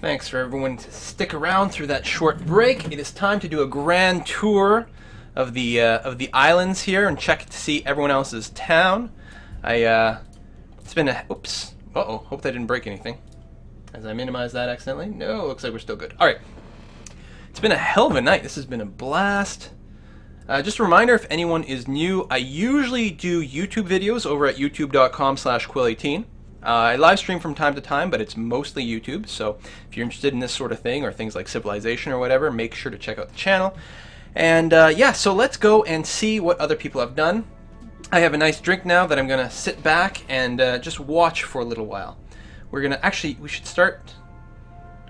Thanks for everyone to stick around through that short break. It is time to do a grand tour of the islands here and check to see everyone else's town. It's been a oops. Hope that didn't break anything. As I minimize that accidentally. No, looks like we're still good. All right. It's been a hell of a night. This has been a blast. Just a reminder, if anyone is new, I usually do YouTube videos over at youtube.com/quill18. I live stream from time to time, but it's mostly YouTube, so if you're interested in this sort of thing, or things like Civilization or whatever, make sure to check out the channel. And yeah, so let's go and see what other people have done. I have a nice drink now that I'm going to sit back and just watch for a little while. We're going to, actually, we should start,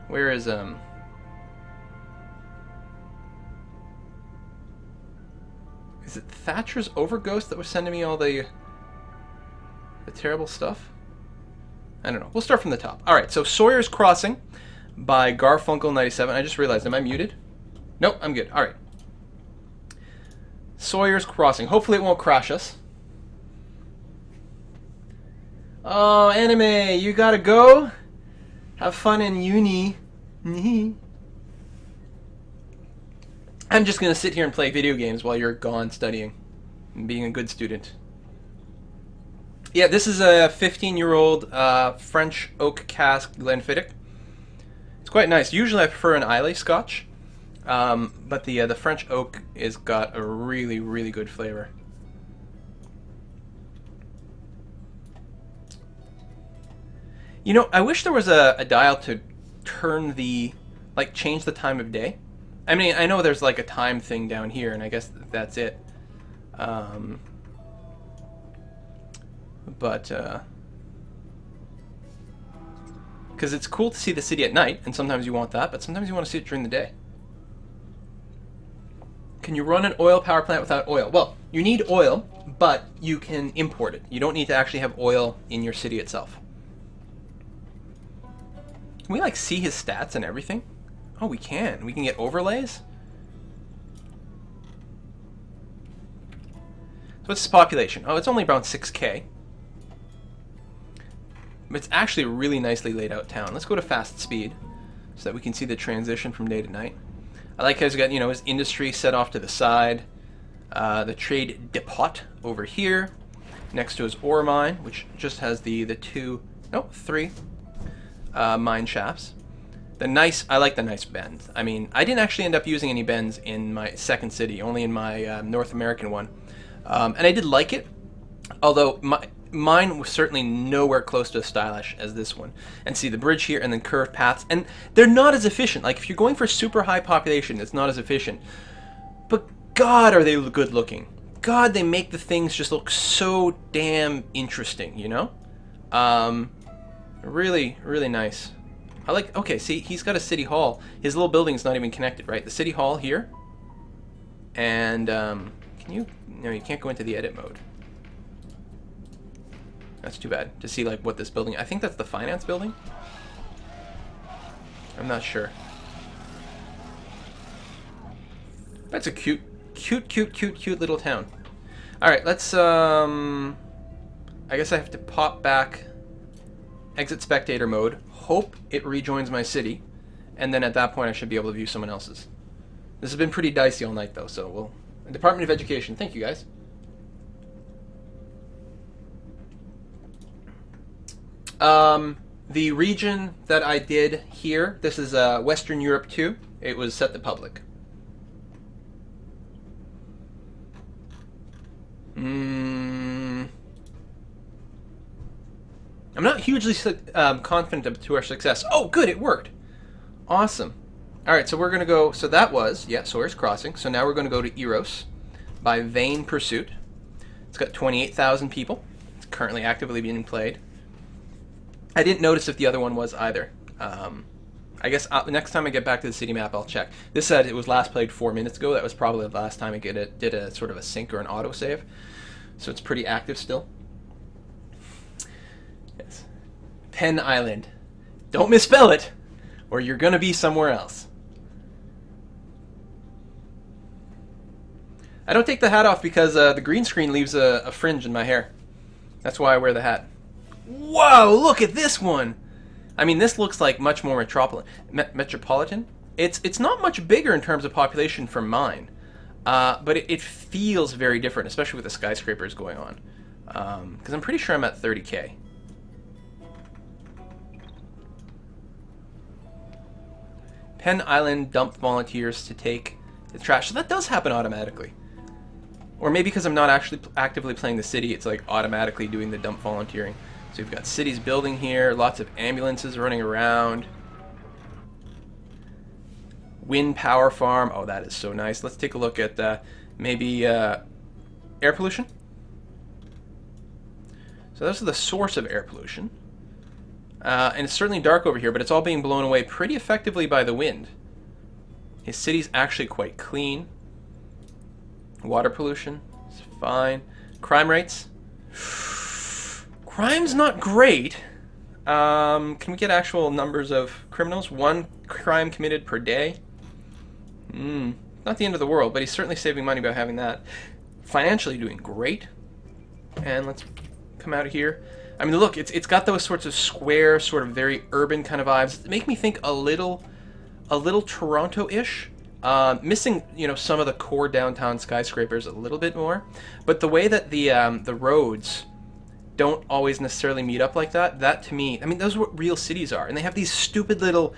where is, is it Thatcher's Overghost that was sending me all the terrible stuff? I don't know. We'll start from the top. Alright, so Sawyer's Crossing by Garfunkel97. I just realized, am I muted? Nope, I'm good. Alright. Sawyer's Crossing. Hopefully it won't crash us. Oh, anime, you gotta go? Have fun in uni. I'm just gonna sit here and play video games while you're gone studying and being a good student. Yeah, this is a 15-year-old French oak cask Glenfiddich. It's quite nice. Usually I prefer an Islay Scotch, but the French oak is got a really, really good flavor. You know, I wish there was a dial to turn the, like, change the time of day. I mean, I know there's like a time thing down here, and I guess that's it. But because it's cool to see the city at night, and sometimes you want that, but sometimes you want to see it during the day. Can you run an oil power plant without oil? Well, you need oil, but you can import it. You don't need to actually have oil in your city itself. Can we, like, see his stats and everything? Oh, we can. We can get overlays? So what's his population? Oh, it's only around 6K. But it's actually a really nicely laid out town. Let's go to fast speed so that we can see the transition from day to night. I like how he's got, you know, his industry set off to the side. The trade depot over here next to his ore mine, which just has the three mine shafts. I like the nice bends. I mean, I didn't actually end up using any bends in my second city, only in my North American one. And I did like it, although mine was certainly nowhere close to as stylish as this one. And see the bridge here and then curved paths. And they're not as efficient. Like, if you're going for super high population, it's not as efficient. But God, are they good looking. God, they make the things just look so damn interesting, you know? Really, really nice. I like, okay, see, he's got a city hall. His little building's not even connected, right? The city hall here. And, can you, no, you can't go into the edit mode. That's too bad to see, like, what this building, I think that's the finance building. I'm not sure. That's a cute little town. Alright, let's, I guess I have to pop back, exit spectator mode, hope it rejoins my city, and then at that point I should be able to view someone else's. This has been pretty dicey all night, though, so we'll... Department of Education, thank you, guys. The region that I did here, this is Western Europe 2. It was set to public. I'm not hugely confident to our success. Oh, good, it worked. Awesome. Alright, so we're going to go... So that was, yeah, Sawyer's Crossing. So now we're going to go to Eros by Vain Pursuit. It's got 28,000 people. It's currently actively being played. I didn't notice if the other one was either. I guess next time I get back to the city map, I'll check. This said it was last played 4 minutes ago. That was probably the last time I did a sort of a sync or an autosave. So it's pretty active still. Yes. Penn Island. Don't misspell it, or you're going to be somewhere else. I don't take the hat off because the green screen leaves a fringe in my hair. That's why I wear the hat. Whoa, look at this one! I mean, this looks like much more metropolitan. It's not much bigger in terms of population from mine, but it feels very different, especially with the skyscrapers going on. Because I'm pretty sure I'm at 30K. Penn Island dumped volunteers to take the trash. So that does happen automatically. Or maybe because I'm not actually actively playing the city, it's like automatically doing the dump volunteering. So we've got cities building here, lots of ambulances running around. Wind power farm. Oh, that is so nice. Let's take a look at maybe air pollution. So those are the source of air pollution. And it's certainly dark over here, but it's all being blown away pretty effectively by the wind. His city's actually quite clean. Water pollution is fine. Crime rates. Crime's not great. Can we get actual numbers of criminals? 1 crime committed per day. Not the end of the world, but he's certainly saving money by having that. Financially doing great. And let's come out of here. I mean, look, it's got those sorts of square, sort of very urban kind of vibes. They make me think a little Toronto-ish. Missing, some of the core downtown skyscrapers a little bit more, but the way that the roads don't always necessarily meet up like that, that to me, I mean, those are what real cities are, and they have these stupid little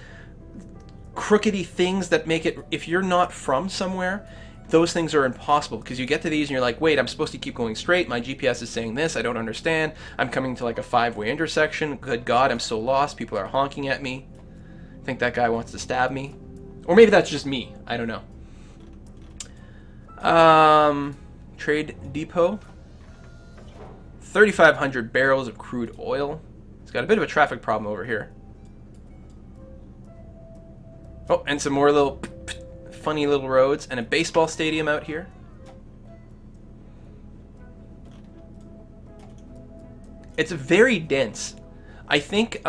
crookedy things that make it, if you're not from somewhere, those things are impossible, because you get to these and you're like, wait, I'm supposed to keep going straight, my GPS is saying this, I don't understand, I'm coming to like a 5-way intersection, good God, I'm so lost, people are honking at me, I think that guy wants to stab me. Or maybe that's just me. I don't know. Trade depot. 3,500 barrels of crude oil. It's got a bit of a traffic problem over here. Oh, and some more little funny little roads and a baseball stadium out here. It's very dense. I think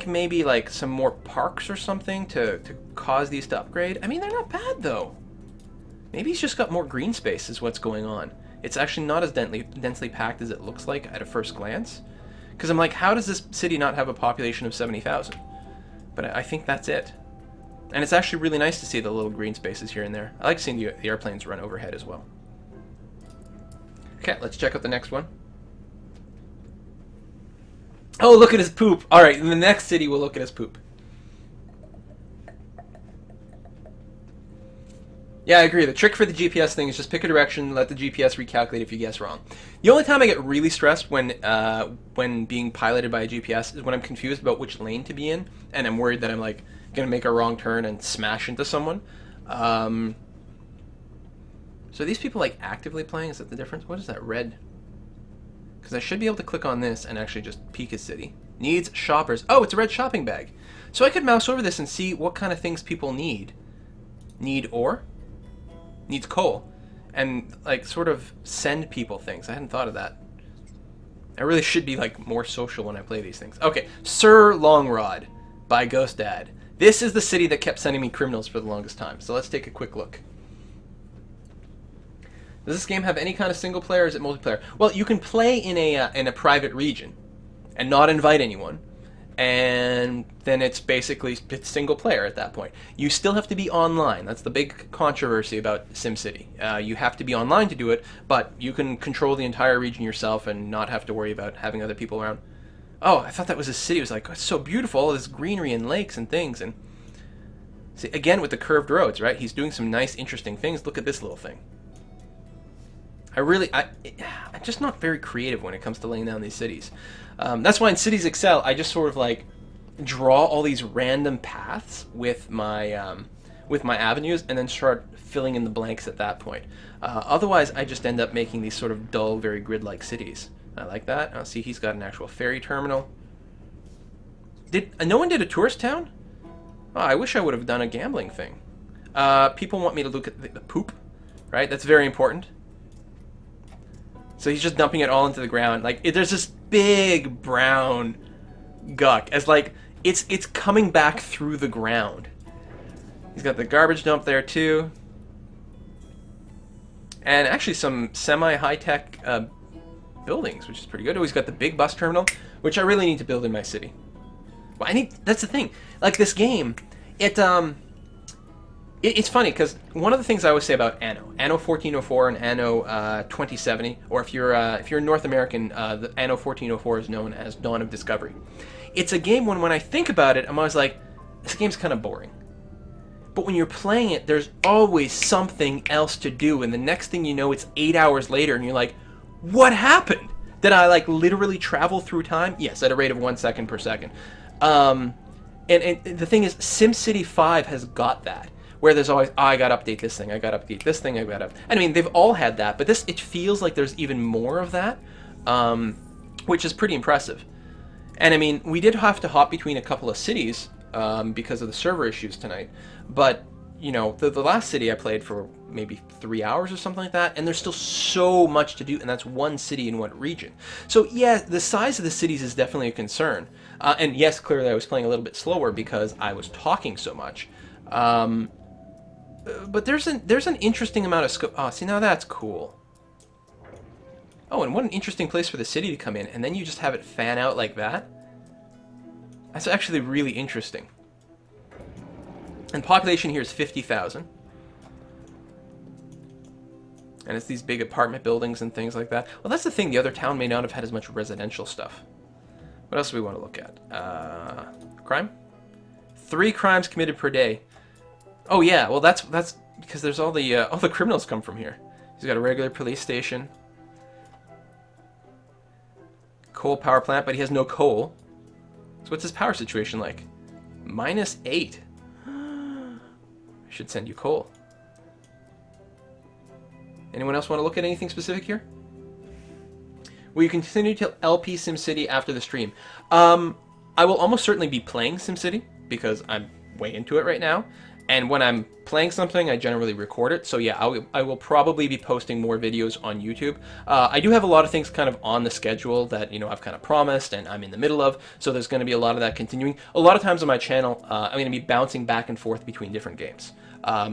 maybe like some more parks or something to cause these to upgrade. I mean, they're not bad though. Maybe he's just got more green space is what's going on. It's actually not as densely packed as it looks like at a first glance. Because I'm like, how does this city not have a population of 70,000? But I think that's it. And it's actually really nice to see the little green spaces here and there. I like seeing the airplanes run overhead as well. Okay, let's check out the next one. Oh, look at his poop. All right, in the next city, we'll look at his poop. Yeah, I agree. The trick for the GPS thing is just pick a direction, let the GPS recalculate if you guess wrong. The only time I get really stressed when being piloted by a GPS is when I'm confused about which lane to be in, and I'm worried that I'm like gonna make a wrong turn and smash into someone. So are these people like actively playing? Is that the difference? What is that red? Because I should be able to click on this and actually just peek his city. Needs shoppers. Oh, it's a red shopping bag. So I could mouse over this and see what kind of things people need. Need ore? Needs coal. And like sort of send people things. I hadn't thought of that. I really should be like more social when I play these things. Okay, Sir Longrod by Ghost Dad. This is the city that kept sending me criminals for the longest time. So let's take a quick look. Does this game have any kind of single player or is it multiplayer? Well, you can play in a private region and not invite anyone. And then it's single player at that point. You still have to be online. That's the big controversy about SimCity. You have to be online to do it, but you can control the entire region yourself and not have to worry about having other people around. Oh, I thought that was a city. It was like, oh, it's so beautiful, all this greenery and lakes and things. And see, again with the curved roads, right? He's doing some nice, interesting things. Look at this little thing. I'm just not very creative when it comes to laying down these cities. That's why in Cities Excel, I just sort of like draw all these random paths with my avenues and then start filling in the blanks at that point. Otherwise, I just end up making these sort of dull, very grid-like cities. I like that. I'll see he's got an actual ferry terminal. No one did a tourist town? Oh, I wish I would have done a gambling thing. People want me to look at the poop, right? That's very important. So he's just dumping it all into the ground. Like there's this big brown guck as like it's coming back through the ground. He's got the garbage dump there too, and actually some semi high-tech buildings, which is pretty good. Oh, he's got the big bus terminal. which I really need to build in my city. Well, that's the thing. Like this game, it's funny because one of the things I always say about Anno 1404 and Anno 2070, or if you're North American, the Anno 1404 is known as Dawn of Discovery. It's a game when I think about it, I'm always like, this game's kind of boring. But when you're playing it, there's always something else to do, and the next thing you know, it's 8 hours later, and you're like, what happened? Did I like literally travel through time? Yes, at a rate of 1 second per second. And the thing is, SimCity 5 has got that, where there's always, I gotta update this thing, I gotta update this thing, I mean, they've all had that, but this, it feels like there's even more of that, which is pretty impressive. And I mean, we did have to hop between a couple of cities because of the server issues tonight, but you know, the last city I played for maybe 3 hours or something like that, and there's still so much to do, and that's one city in one region. So yeah, the size of the cities is definitely a concern. And yes, clearly I was playing a little bit slower because I was talking so much. But there's an interesting amount of scope. Oh, see, now that's cool. Oh, and what an interesting place for the city to come in, and then you just have it fan out like that. That's actually really interesting. And population here is 50,000. And it's these big apartment buildings and things like that. Well, that's the thing. The other town may not have had as much residential stuff. What else do we want to look at? Crime? 3 crimes committed per day. Oh yeah, well that's because there's all the criminals come from here. He's got a regular police station. Coal power plant, but he has no coal. So what's his power situation like? -8. I should send you coal. Anyone else want to look at anything specific here? Will you continue to LP SimCity after the stream? I will almost certainly be playing SimCity because I'm way into it right now. And when I'm playing something, I generally record it. So yeah, I will probably be posting more videos on YouTube. I do have a lot of things kind of on the schedule that, you know, I've kind of promised and I'm in the middle of. So there's going to be a lot of that continuing. A lot of times on my channel, I'm going to be bouncing back and forth between different games.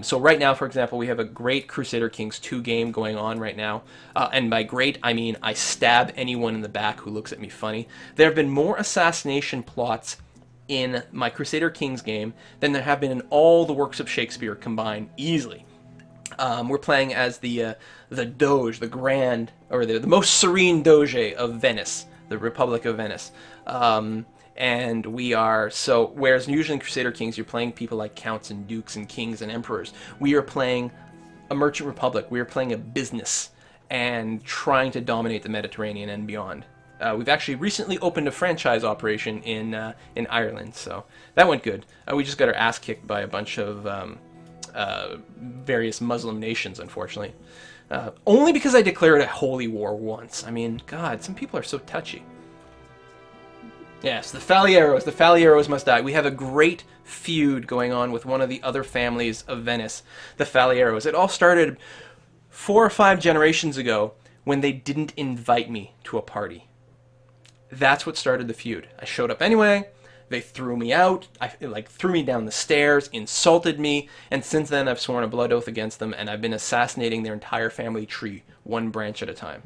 So right now, for example, we have a great Crusader Kings 2 game going on right now. And by great, I mean I stab anyone in the back who looks at me funny. There have been more assassination plots in my Crusader Kings game than there have been in all the works of Shakespeare combined, easily. We're playing as the Doge, the Grand, or the most serene Doge of Venice, the Republic of Venice. And we are, so, whereas usually in Crusader Kings you're playing people like counts and dukes and kings and emperors, we are playing a merchant republic, we are playing a business, and trying to dominate the Mediterranean and beyond. We've actually recently opened a franchise operation in Ireland, so that went good. We just got our ass kicked by a bunch of various Muslim nations, unfortunately. Only because I declared a holy war once. I mean, God, some people are so touchy. Yes, the Falieros must die. We have a great feud going on with one of the other families of Venice, the Falieros. It all started 4 or 5 generations ago when they didn't invite me to a party. That's what started the feud. I showed up anyway, they threw me out, threw me down the stairs, insulted me, and since then I've sworn a blood oath against them, and I've been assassinating their entire family tree, one branch at a time.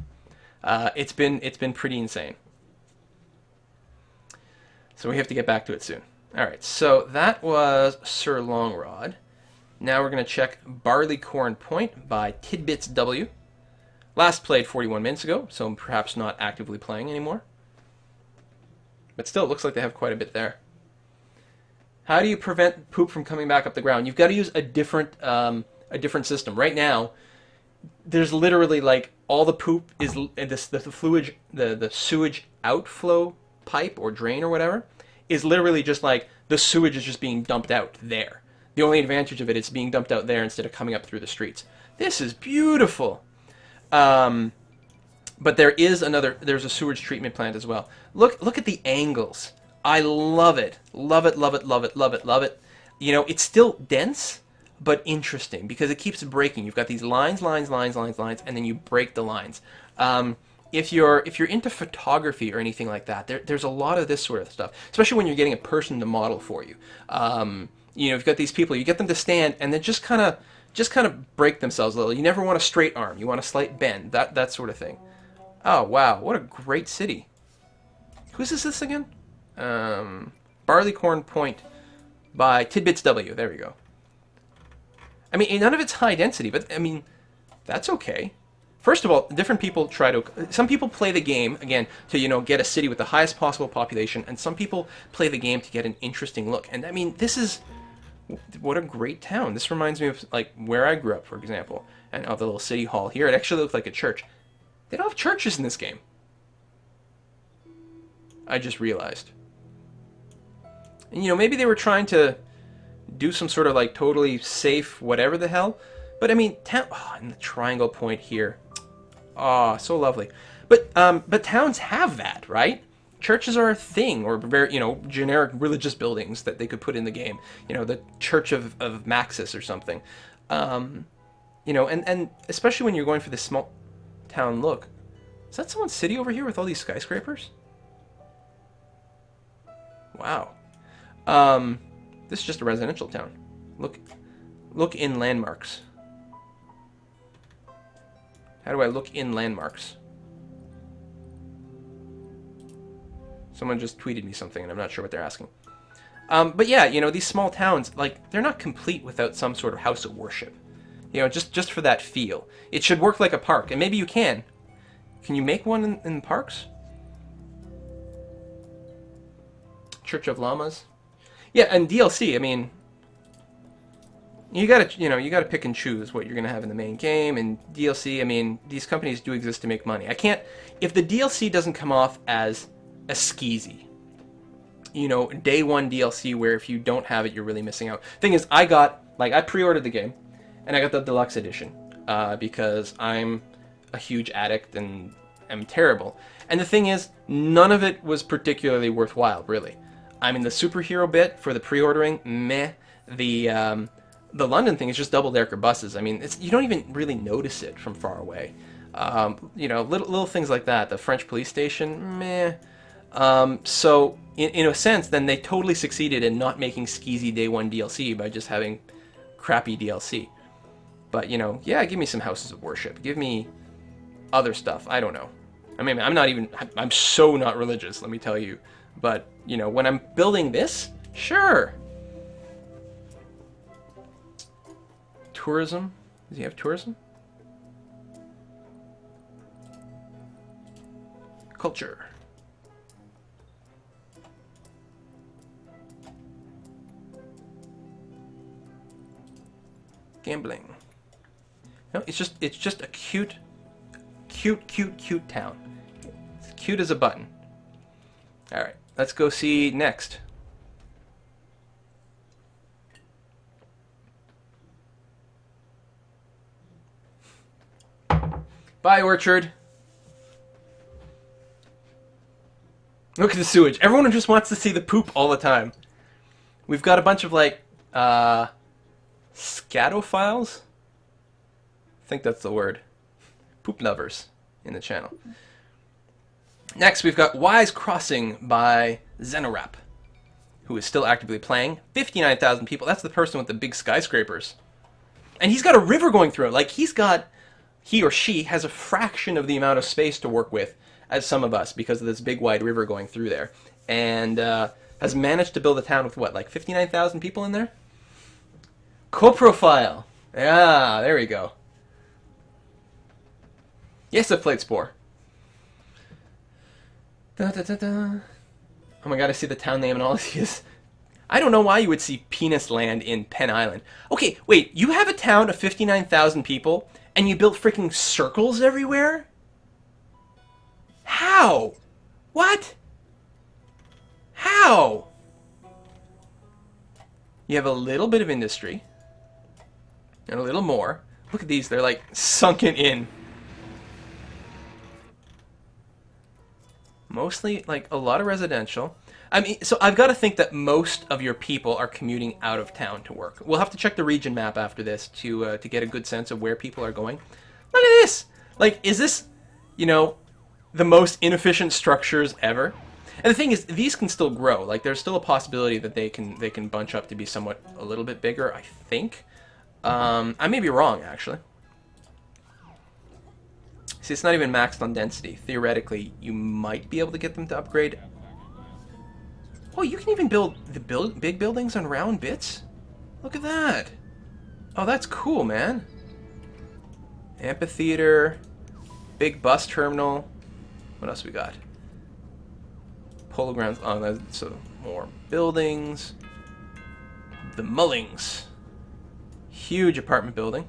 It's been pretty insane. So we have to get back to it soon. Alright, so that was Sir Longrod. Now we're going to check Barleycorn Point by Tidbits W. Last played 41 minutes ago, so perhaps not actively playing anymore. But still, it looks like they have quite a bit there. How do you prevent poop from coming back up the ground? You've got to use a different system. Right now, there's literally like all the poop is the sewage outflow pipe or drain or whatever is literally just like the sewage is just being dumped out there. The only advantage of it is being dumped out there instead of coming up through the streets. This is beautiful. But there's a sewage treatment plant as well. Look at the angles. I love it. Love it, love it, love it, love it, love it. You know, it's still dense, but interesting because it keeps breaking. You've got these lines, and then you break the lines. If you're into photography or anything like that, there's a lot of this sort of stuff, especially when you're getting a person to model for you. You know, you've got these people, you get them to stand, and then just kind of break themselves a little. You never want a straight arm. You want a slight bend, that sort of thing. Oh, wow, what a great city. Whose is this again? Barleycorn Point by Tidbits W. There we go. I mean, none of it's high density, but I mean, that's okay. First of all, different people try to... Some people play the game, again, to, you know, get a city with the highest possible population, and some people play the game to get an interesting look. And I mean, this is... What a great town. This reminds me of, like, where I grew up, for example. And of the little city hall here. It actually looked like a church. They don't have churches in this game. I just realized. And, you know, maybe they were trying to do some sort of, like, totally safe whatever the hell. But, I mean, and the triangle point here. Oh, so lovely. But towns have that, right? Churches are a thing, or very, you know, generic religious buildings that they could put in the game. You know, the Church of Maxis or something. You know, and especially when you're going for this small town look. Is that someone's city over here with all these skyscrapers? Wow. This is just a residential town. Look in landmarks. How do I look in landmarks? Someone just tweeted me something, and I'm not sure what they're asking. But yeah, you know, these small towns, like, they're not complete without some sort of house of worship. You know, just for that feel. It should work like a park, and maybe you can. Can you make one in parks? Church of Llamas? Yeah, and DLC, I mean... You gotta pick and choose what you're gonna have in the main game, and DLC, I mean, these companies do exist to make money. I can't... If the DLC doesn't come off as a skeezy, you know, day one DLC where if you don't have it, you're really missing out. Thing is, I pre-ordered the game, and I got the deluxe edition, because I'm a huge addict and am terrible. And the thing is, none of it was particularly worthwhile, really. I mean, the superhero bit for the pre-ordering, meh. The London thing is just double-decker buses. I mean, you don't even really notice it from far away. You know, little things like that. The French police station, meh. So, in a sense, then they totally succeeded in not making skeezy day one DLC by just having crappy DLC. But, you know, yeah, give me some houses of worship. Give me other stuff. I don't know. I mean, I'm so not religious, let me tell you. But, you know, when I'm building this, sure. Tourism? Does he have tourism? Culture. Gambling. No, it's just a cute town. It's cute as a button. All right, let's go see next. Bye, Orchard. Look at the sewage. Everyone just wants to see the poop all the time. We've got a bunch of, like, scatophiles? I think that's the word. Poop lovers in the channel. Next, we've got Wise Crossing by Zenorap, who is still actively playing. 59,000 people. That's the person with the big skyscrapers. And he's got a river going through it. Like, he or she has a fraction of the amount of space to work with as some of us because of this big wide river going through there. And has managed to build a town with, what, like 59,000 people in there? Co-profile. Yeah, there we go. Yes, I've played Spore. Da, da, da, da. Oh my god, I see the town name and all of these. I don't know why you would see Penis Land in Penn Island. Okay, wait, you have a town of 59,000 people and you built freaking circles everywhere? How? What? How? You have a little bit of industry. And a little more. Look at these, they're like sunken in. Mostly, like, a lot of residential. I mean, so I've got to think that most of your people are commuting out of town to work. We'll have to check the region map after this to get a good sense of where people are going. Look at this! Like, is this, you know, the most inefficient structures ever? And the thing is, these can still grow. Like, there's still a possibility that they can bunch up to be somewhat a little bit bigger, I think. I may be wrong, actually. See, it's not even maxed on density. Theoretically, you might be able to get them to upgrade Oh, you can even build the big buildings on round bits? Look at that. Oh, that's cool, man. Amphitheater, big bus terminal. What else we got? Polo grounds. Oh, so more buildings. The Mullings. Huge apartment building.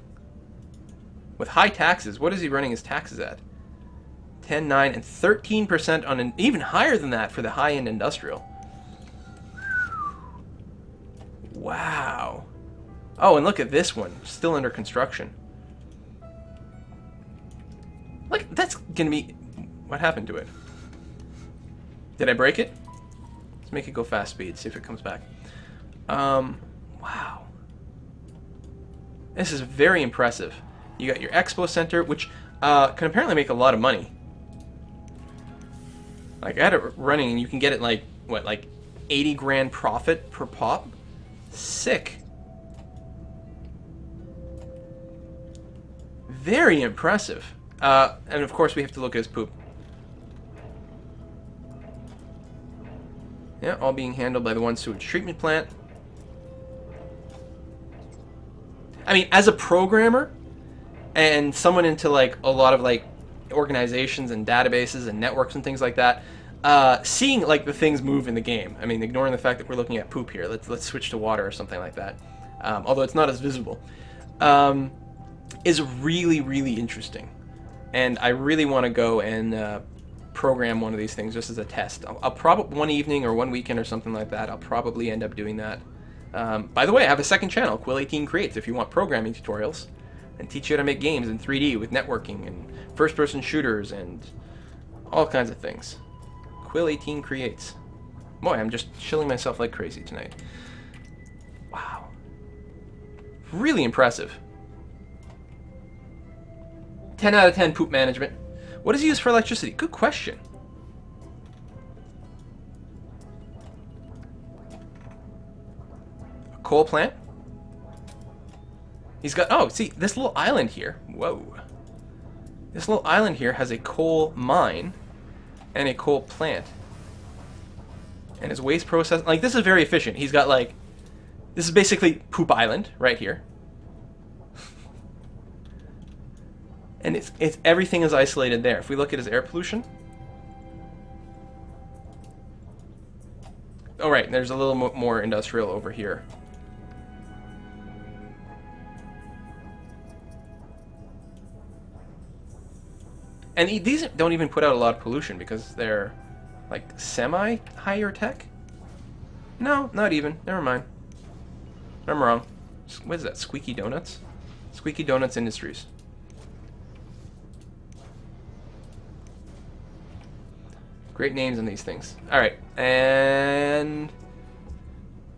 With high taxes. What is he running his taxes at? 10, 9, and 13% on an even higher than that for the high-end industrial. Wow. Oh, and look at this one. Still under construction. Like, that's gonna be... What happened to it? Did I break it? Let's make it go fast speed, see if it comes back. Wow. This is very impressive. You got your expo center, which can apparently make a lot of money. Like, I had it running, and you can get it like, what, like 80 grand profit per pop? Sick. Very impressive. And of course we have to look at his poop. Yeah, all being handled by the one sewage treatment plant. I mean, as a programmer and someone into like a lot of like organizations and databases and networks and things like that, seeing like the things move in the game. I mean, ignoring the fact that we're looking at poop here. Let's switch to water or something like that. Although it's not as visible, is really, really interesting. And I really want to go and program one of these things just as a test. I'll probably one evening or one weekend or something like that. I'll probably end up doing that. By the way, I have a second channel, Quill18 Creates, if you want programming tutorials and teach you how to make games in 3D with networking and first-person shooters and all kinds of things. Quill18 Creates. Boy, I'm just chilling myself like crazy tonight. Wow. Really impressive. 10 out of 10 poop management. What does he use for electricity? Good question. A coal plant? He's got... Oh, see, this little island here. Whoa. This little island here has a coal mine and a coal plant. And his waste process... Like, this is very efficient. He's got, like... This is basically Poop Island right here. And it's everything is isolated there. If we look at his air pollution... Oh, right. There's a little more industrial over here. And these don't even put out a lot of pollution because they're, like, semi-higher tech? No, not even. Never mind. I'm wrong. What is that? Squeaky Donuts? Squeaky Donuts Industries. Great names on these things. Alright, and...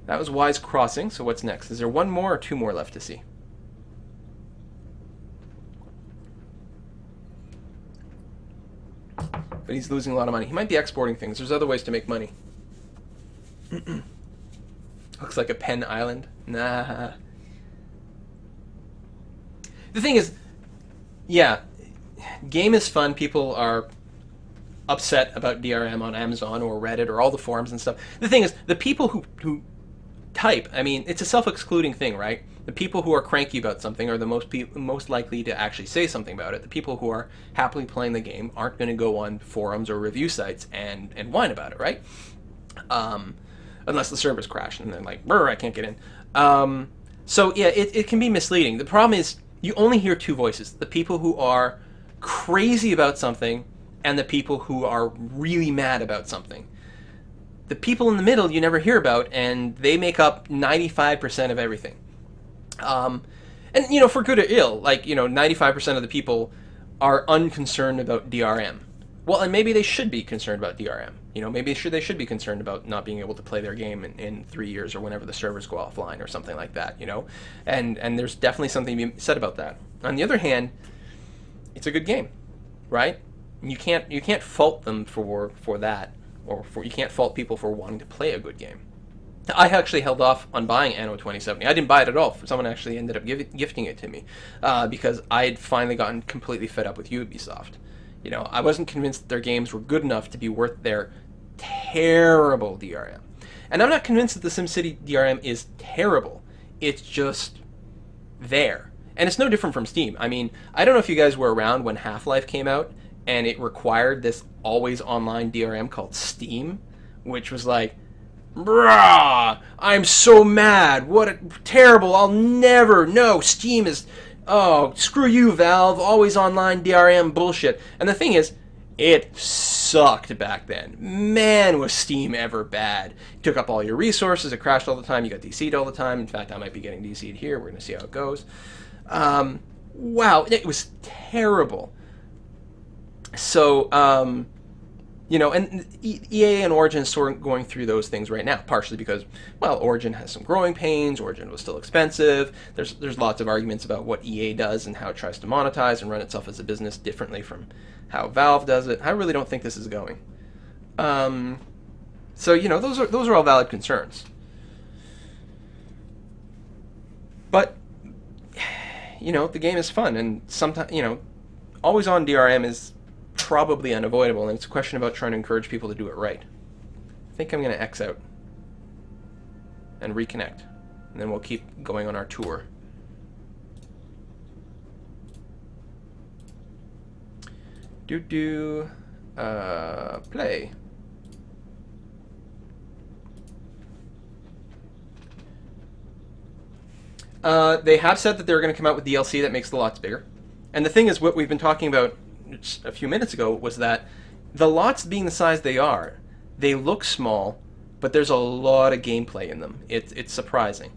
That was Wise Crossing, so what's next? Is there one more or two more left to see? But he's losing a lot of money. He might be exporting things. There's other ways to make money. Looks like a pen island. Nah. The thing is, yeah, game is fun. People are upset about DRM on Amazon or Reddit or all the forums and stuff. The thing is, the people who type, I mean, it's a self-excluding thing, right? The people who are cranky about something are the most likely to actually say something about it. The people who are happily playing the game aren't going to go on forums or review sites and whine about it, right? Unless the servers crash and they're like, brr, I can't get in. So yeah, it can be misleading. The problem is you only hear two voices. The people who are crazy about something and the people who are really mad about something. The people in the middle you never hear about, and they make up 95% of everything. And, you know, for good or ill, like, you know, 95% of the people are unconcerned about DRM. Well, and maybe they should be concerned about DRM. You know, maybe they should be concerned about not being able to play their game in 3 years or whenever the servers go offline or something like that, you know? And there's definitely something to be said about that. On the other hand, it's a good game, right? You can't fault them for that, or you can't fault people for wanting to play a good game. I actually held off on buying Anno 2070. I didn't buy it at all. Someone actually ended up gifting it to me because I had finally gotten completely fed up with Ubisoft. You know, I wasn't convinced that their games were good enough to be worth their terrible DRM. And I'm not convinced that the SimCity DRM is terrible. It's just there. And it's no different from Steam. I mean, I don't know if you guys were around when Half-Life came out, and it required this always online DRM called Steam, which was like, brah, I'm so mad. What a terrible, I'll never, no, Steam is, oh, screw you, Valve, always online DRM bullshit. And the thing is, it sucked back then. Man, was Steam ever bad. It took up all your resources, it crashed all the time, you got DC'd all the time. In fact, I might be getting DC'd here, we're going to see how it goes. Wow, it was terrible. So, you know, and EA and Origin is sort of going through those things right now, partially because, well, Origin has some growing pains, Origin was still expensive, there's lots of arguments about what EA does and how it tries to monetize and run itself as a business differently from how Valve does it. I really don't think this is going. So, you know, those are all valid concerns. But, you know, the game is fun, and sometimes, you know, always on DRM is probably unavoidable, and it's a question about trying to encourage people to do it right. I think I'm going to X out and reconnect, and then we'll keep going on our tour. Play. They have said that they're going to come out with DLC that makes the lots bigger. And the thing is, what we've been talking about a few minutes ago was that the lots being the size they are, they look small, but there's a lot of gameplay in them. It's surprising.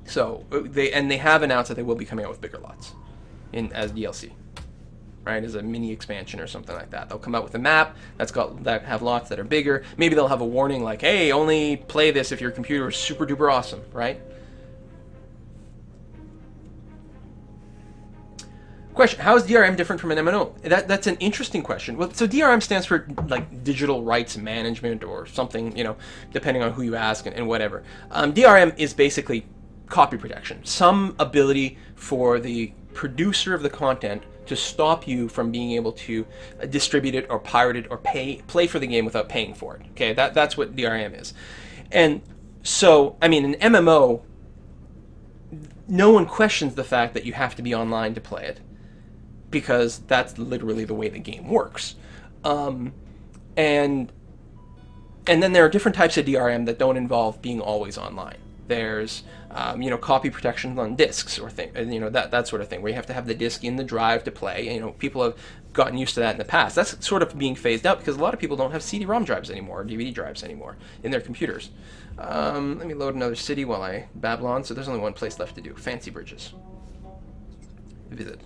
So they have announced that they will be coming out with bigger lots as DLC, right? As a mini expansion or something like that. They'll come out with a map that have lots that are bigger. Maybe they'll have a warning like, "Hey, only play this if your computer is super duper awesome," right? Question: how is DRM different from an MMO? That's an interesting question. Well, so DRM stands for like digital rights management or something, you know, depending on who you ask and whatever. DRM is basically copy protection, some ability for the producer of the content to stop you from being able to distribute it or pirate it or play for the game without paying for it. Okay, that's what DRM is. And so, I mean, an MMO, no one questions the fact that you have to be online to play it, because that's literally the way the game works. And then there are different types of DRM that don't involve being always online. There's you know, copy protection on discs or you know, that sort of thing, where you have to have the disc in the drive to play. You know, people have gotten used to that in the past. That's sort of being phased out because a lot of people don't have CD-ROM drives anymore or DVD drives anymore in their computers. Let me load another city while I babble on. So there's only one place left to do: Fancy Bridges. Visit.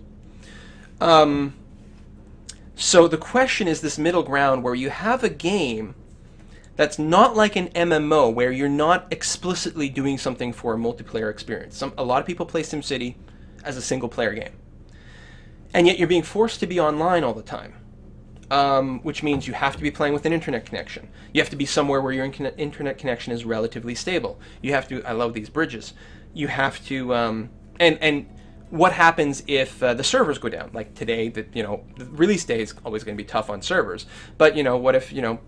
So the question is this middle ground where you have a game that's not like an MMO, where you're not explicitly doing something for a multiplayer experience. A lot of people play SimCity as a single-player game, and yet you're being forced to be online all the time, which means you have to be playing with an internet connection. You have to be somewhere where your internet connection is relatively stable. You have to, I love these bridges, you have to, and what happens if the servers go down? Like today, you know, the release day is always going to be tough on servers, but, you know, what if, you know,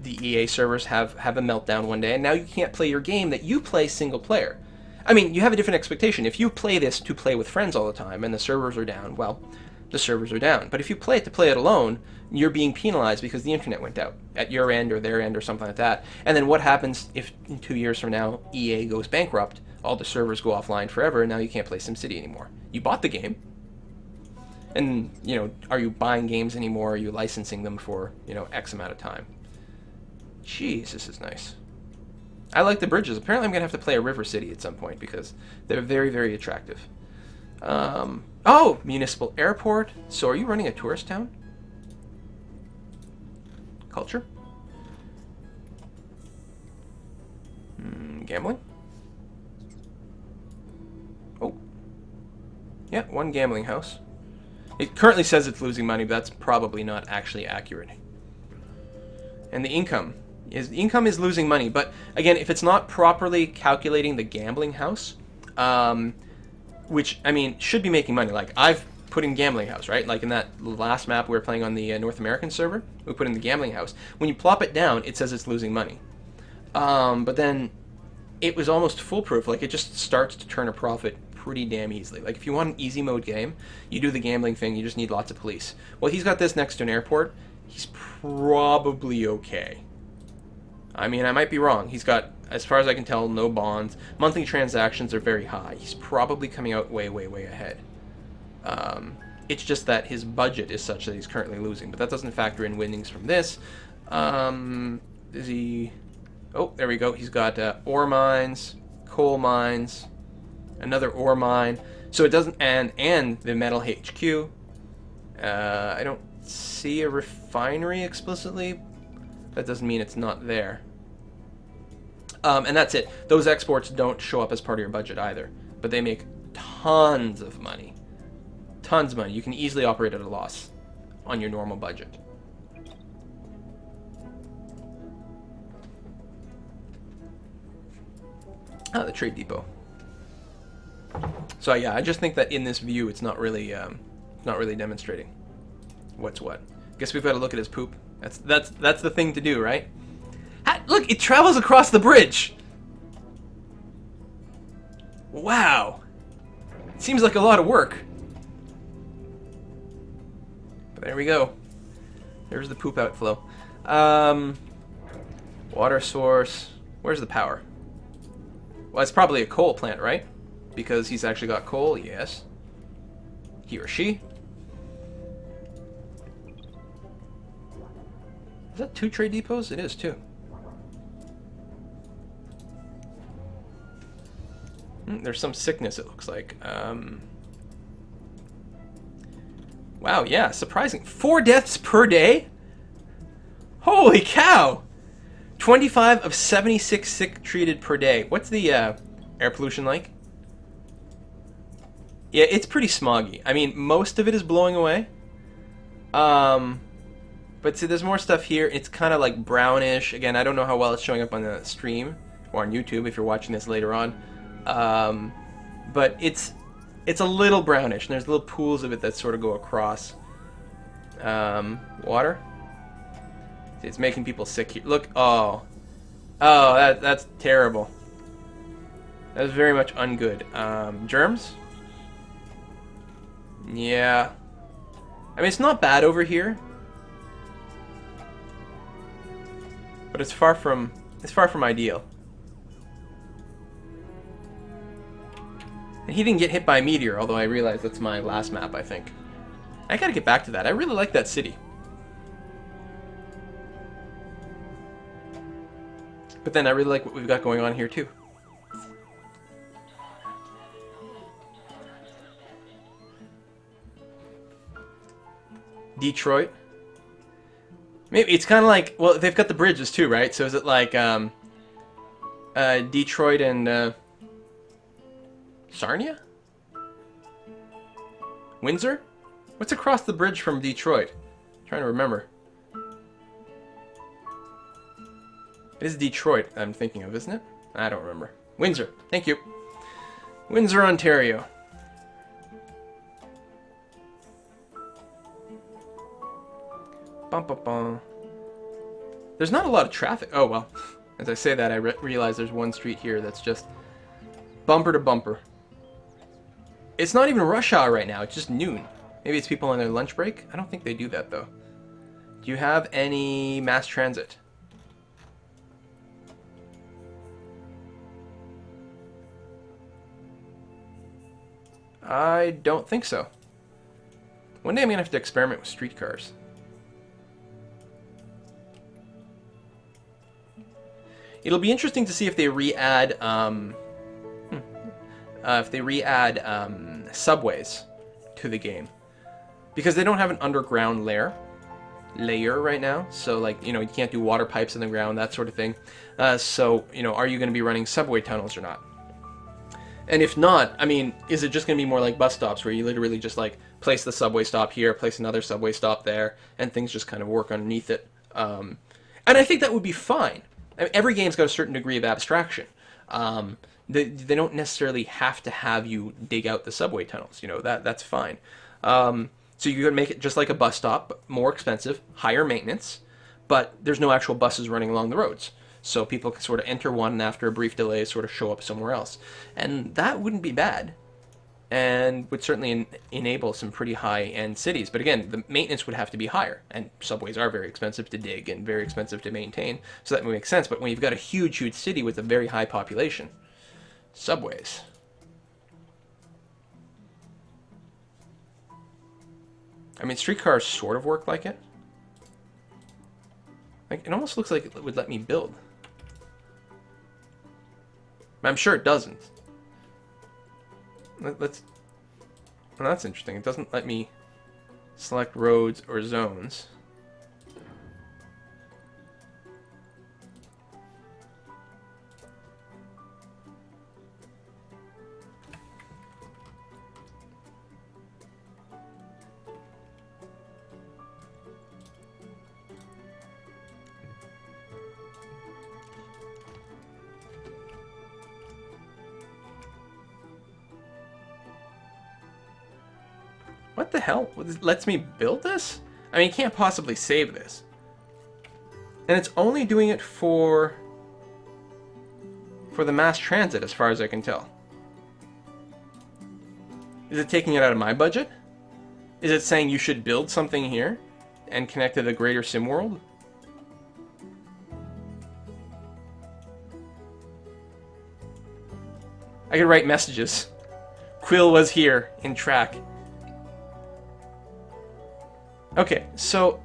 the EA servers have a meltdown one day, and now you can't play your game that you play single player? I mean, you have a different expectation. If you play this to play with friends all the time and the servers are down, well, the servers are down. But if you play it to play it alone, you're being penalized because the internet went out at your end or their end or something like that. And then what happens if in 2 years from now EA goes bankrupt, all the servers go offline forever, and now you can't play SimCity anymore? You bought the game, and, you know, are you buying games anymore? Are you licensing them for, you know, X amount of time? Jeez, this is nice. I like the bridges. Apparently I'm going to have to play a river city at some point because they're very, very attractive. Oh, municipal airport. So are you running a tourist town? Culture? Gambling? Oh. Yeah, one gambling house. It currently says it's losing money, but that's probably not actually accurate. And the income is losing money, but again, if it's not properly calculating the gambling house, which, I mean, should be making money. Like, I've put in gambling house, right? Like in that last map we were playing on the North American server, we put in the gambling house. When you plop it down, it says it's losing money. But then it was almost foolproof. Like, it just starts to turn a profit pretty damn easily. Like, if you want an easy mode game, you do the gambling thing, you just need lots of police. Well, he's got this next to an airport. He's probably okay. I mean, I might be wrong. He's got, as far as I can tell, no bonds. Monthly transactions are very high. He's probably coming out way, way, way ahead. It's just that his budget is such that he's currently losing. But that doesn't factor in winnings from this. Is he... Oh, there we go. He's got ore mines, coal mines, another ore mine. So it doesn't... And the metal HQ. I don't see a refinery explicitly. That doesn't mean it's not there. And that's it. Those exports don't show up as part of your budget either. But they make tons of money. Tons of money. You can easily operate at a loss on your normal budget. Ah, the trade depot. So yeah, I just think that in this view, it's not really demonstrating what's what. Guess we've got to look at his poop. That's the thing to do, right? Look, it travels across the bridge. Wow. Seems like a lot of work. But there we go. There's the poop outflow. Water source. Where's the power? Well, it's probably a coal plant, right? Because he's actually got coal, yes. He or she. Is that 2 trade depots? It is, too. There's some sickness, it looks like. Wow, yeah, surprising. 4 deaths per day? Holy cow! 25 of 76 sick treated per day. What's the air pollution like? Yeah, it's pretty smoggy. I mean, most of it is blowing away. But see, there's more stuff here. It's kind of like brownish. Again, I don't know how well it's showing up on the stream or on YouTube if you're watching this later on. But it's a little brownish, and there's little pools of it that sort of go across. Water. See, it's making people sick here. Look, oh, that's terrible. That is very much ungood. Germs. Yeah. I mean, it's not bad over here, but it's far from ideal. And he didn't get hit by a meteor, although I realize that's my last map, I think. I gotta get back to that. I really like that city. But then I really like what we've got going on here, too. Detroit. Maybe it's kind of like, well, they've got the bridges too, right? So is it like Detroit and Sarnia? Windsor? What's across the bridge from Detroit? I'm trying to remember. It is Detroit I'm thinking of, isn't it? I don't remember. Windsor. Thank you. Windsor, Ontario. Bum, bum, bum. There's not a lot of traffic. Oh, well. As I say that, I realize there's one street here that's just bumper to bumper. It's not even rush hour right now. It's just noon. Maybe it's people on their lunch break. I don't think they do that, though. Do you have any mass transit? I don't think so. One day I'm going to have to experiment with streetcars. It'll be interesting to see if they re-add subways to the game, because they don't have an underground layer right now. So, like, you know, you can't do water pipes in the ground, that sort of thing. So, you know, are you going to be running subway tunnels or not? And if not, I mean, is it just going to be more like bus stops where you literally just like place the subway stop here, place another subway stop there, and things just kind of work underneath it? And I think that would be fine. I mean, every game's got a certain degree of abstraction. They don't necessarily have to have you dig out the subway tunnels. You know, that's fine. So you could make it just like a bus stop, but more expensive, higher maintenance, but there's no actual buses running along the roads. so people can sort of enter one and after a brief delay sort of show up somewhere else. And that wouldn't be bad, and would certainly enable some pretty high-end cities. But again, the maintenance would have to be higher, and subways are very expensive to dig and very expensive to maintain, so that would make sense. But when you've got a huge, huge city with a very high population, subways. I mean, streetcars sort of work like it. Like, it almost looks like it would let me build. I'm sure it doesn't. Let's... Well, that's interesting. It doesn't let me select roads or zones. What the hell? It lets me build this? I mean, you can't possibly save this. And it's only doing it for the mass transit, as far as I can tell. Is it taking it out of my budget? Is it saying you should build something here and connect to the greater sim world? I could write messages. Quill was here in track. Okay, so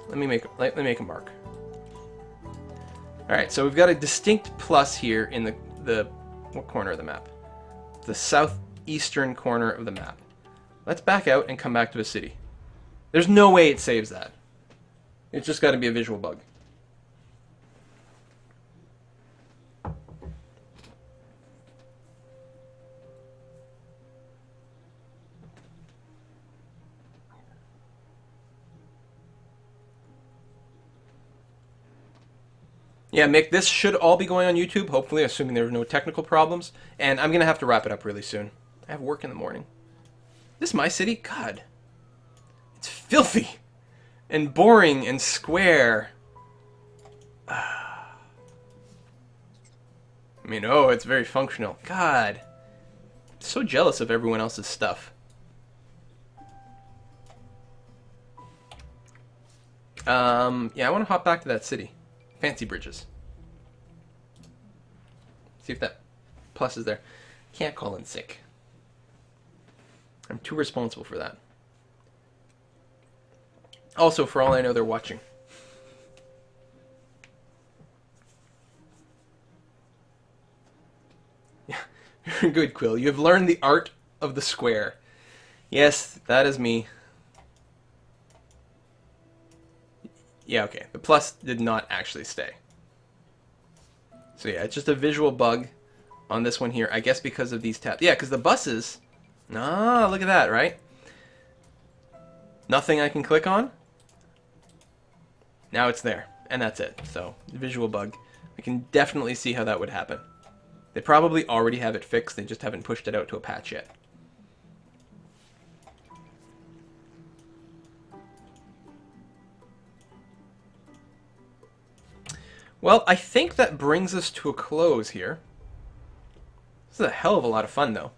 let me make a mark. All right, so we've got a distinct plus here in the what corner of the map? The southeastern corner of the map. Let's back out and come back to a city. There's no way it saves that. It's just got to be a visual bug. Yeah, Mick, this should all be going on YouTube, hopefully, assuming there are no technical problems. And I'm going to have to wrap it up really soon. I have work in the morning. This is my city? God. It's filthy. And boring and square. I mean, oh, it's very functional. God. I'm so jealous of everyone else's stuff. Yeah, I want to hop back to that city. Fancy bridges. See if that plus is there. Can't call in sick. I'm too responsible for that. Also, for all I know, they're watching. Yeah, very good, Quill. You have learned the art of the square. Yes, that is me. Yeah, okay. The plus did not actually stay. So yeah, it's just a visual bug on this one here. I guess because of these tabs. Yeah, because the buses... Ah, look at that, right? Nothing I can click on. Now it's there. And that's it. So, visual bug. We can definitely see how that would happen. They probably already have it fixed. They just haven't pushed it out to a patch yet. Well, I think that brings us to a close here. This is a hell of a lot of fun, though.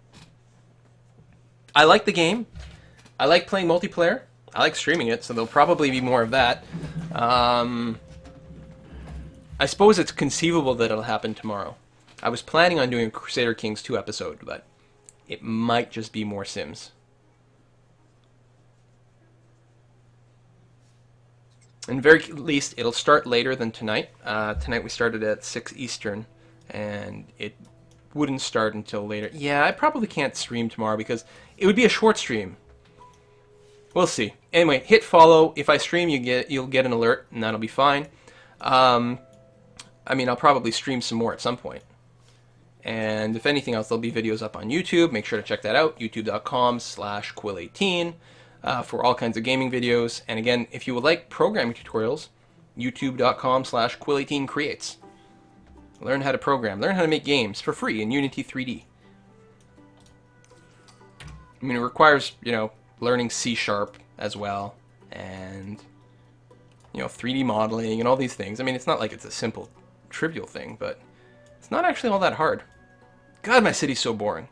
I like the game. I like playing multiplayer. I like streaming it, so there'll probably be more of that. I suppose it's conceivable that it'll happen tomorrow. I was planning on doing a Crusader Kings 2 episode, but it might just be more Sims. And very least, it'll start later than tonight. Tonight we started at 6 Eastern, and it wouldn't start until later. Yeah, I probably can't stream tomorrow because it would be a short stream. We'll see. Anyway, hit follow. If I stream, you'll get an alert, and that'll be fine. I mean, I'll probably stream some more at some point. And if anything else, there'll be videos up on YouTube. Make sure to check that out, youtube.com/quill18. For all kinds of gaming videos. And again, if you would like programming tutorials, youtube.com/quill18creates. Learn how to program, learn how to make games for free in Unity 3D. I mean, it requires, learning C# as well, and, you know, 3D modeling and all these things. I mean, it's not like it's a simple, trivial thing, but it's not actually all that hard. God, my city's so boring.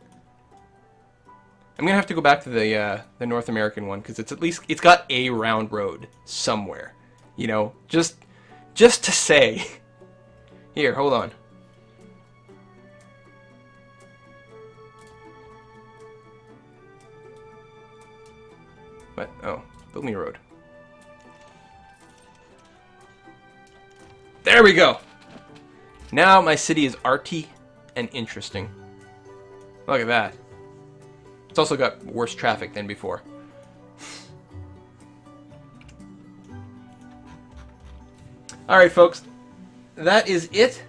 I'm gonna have to go back to the North American one because it's got a round road somewhere. You know, just to say. Here, hold on. What? Oh, build me a road. There we go. Now my city is arty and interesting. Look at that. It's also got worse traffic than before. Alright folks, that is it.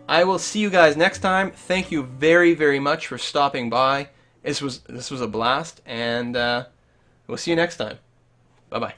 I will see you guys next time. Thank you very, very much for stopping by. This was a blast, and we'll see you next time. Bye-bye.